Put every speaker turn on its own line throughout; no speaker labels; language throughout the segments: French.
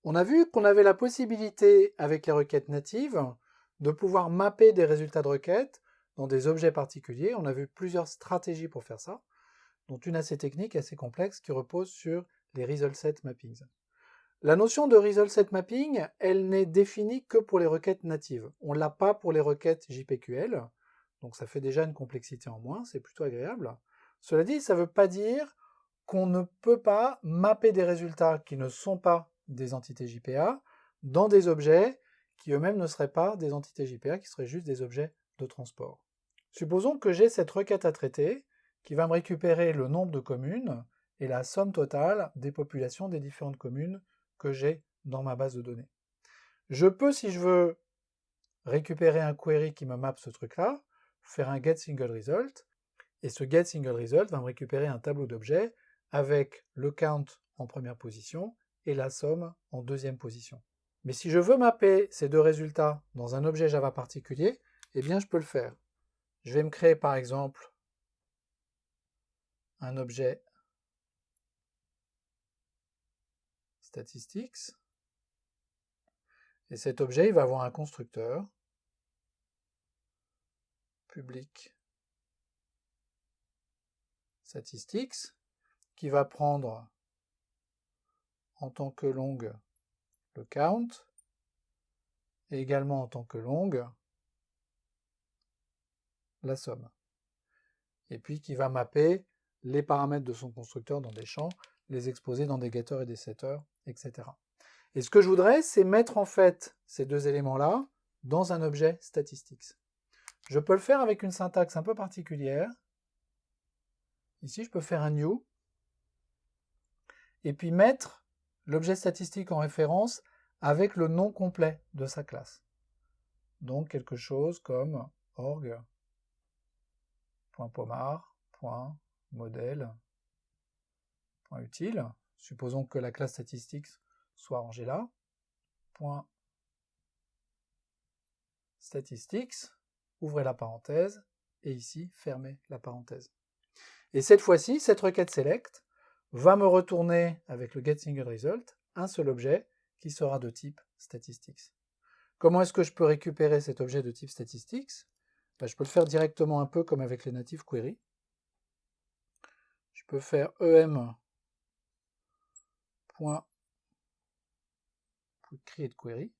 On a vu qu'on avait la possibilité, avec les requêtes natives, de pouvoir mapper des résultats de requêtes dans des objets particuliers. On a vu plusieurs stratégies pour faire ça, dont une assez technique, assez complexe, qui repose sur les result set mappings. La notion de result set mapping, elle n'est définie que pour les requêtes natives. On ne l'a pas pour les requêtes JPQL, donc ça fait déjà une complexité en moins, c'est plutôt agréable. Cela dit, ça ne veut pas dire qu'on ne peut pas mapper des résultats qui ne sont pas des entités JPA dans des objets qui eux-mêmes ne seraient pas des entités JPA, qui seraient juste des objets de transport. Supposons que j'ai cette requête à traiter qui va me récupérer le nombre de communes et la somme totale des populations des différentes communes que j'ai dans ma base de données. Je peux, si je veux, récupérer un query qui me mappe ce truc-là, faire un getSingleResult, et ce getSingleResult va me récupérer un tableau d'objets avec le count en première position et la somme en deuxième position. Mais si je veux mapper ces deux résultats dans un objet Java particulier, eh bien je peux le faire. Je vais me créer par exemple un objet statistics, et cet objet il va avoir un constructeur public statistics qui va prendre en tant que long le count et également en tant que long la somme. Et puis qui va mapper les paramètres de son constructeur dans des champs, les exposer dans des getters et des setters, etc. Et ce que je voudrais, c'est mettre en fait ces deux éléments-là dans un objet statistics. Je peux le faire avec une syntaxe un peu particulière. Ici, je peux faire un new et puis mettre l'objet statistique en référence avec le nom complet de sa classe. Donc quelque chose comme org.pomar.modèle.utile. Supposons que la classe statistics soit rangée là. .statistics, ouvrez la parenthèse, et ici, fermez la parenthèse. Et cette fois-ci, cette requête select va me retourner, avec le getSingleResult, un seul objet qui sera de type statistics. Comment est-ce que je peux récupérer cet objet de type statistics? Je peux le faire directement un peu comme avec les native query. Je peux faire em.createQuery.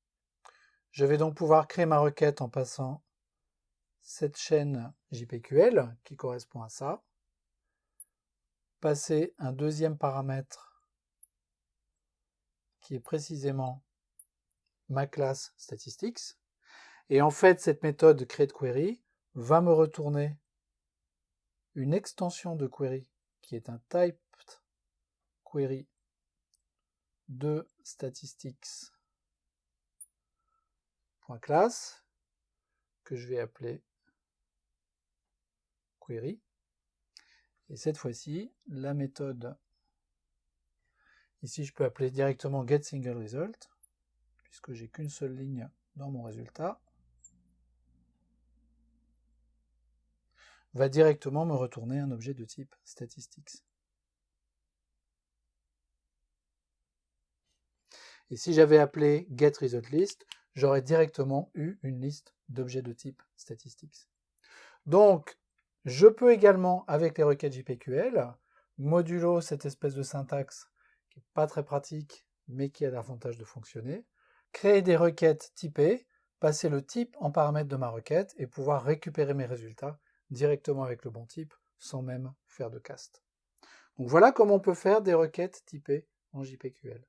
Je vais donc pouvoir créer ma requête en passant cette chaîne JPQL qui correspond à ça. Passer un deuxième paramètre qui est précisément ma classe statistics. Et en fait, cette méthode createQuery va me retourner une extension de query qui est un typed query de statistics.class que je vais appeler query. Et cette fois-ci, la méthode, ici je peux appeler directement getSingleResult, puisque j'ai qu'une seule ligne dans mon résultat, va directement me retourner un objet de type statistics. Et si j'avais appelé getResultList, j'aurais directement eu une liste d'objets de type statistics. Donc, je peux également, avec les requêtes JPQL, modulo cette espèce de syntaxe qui n'est pas très pratique, mais qui a l'avantage de fonctionner, créer des requêtes typées, passer le type en paramètre de ma requête et pouvoir récupérer mes résultats directement avec le bon type, sans même faire de cast. Donc voilà comment on peut faire des requêtes typées en JPQL.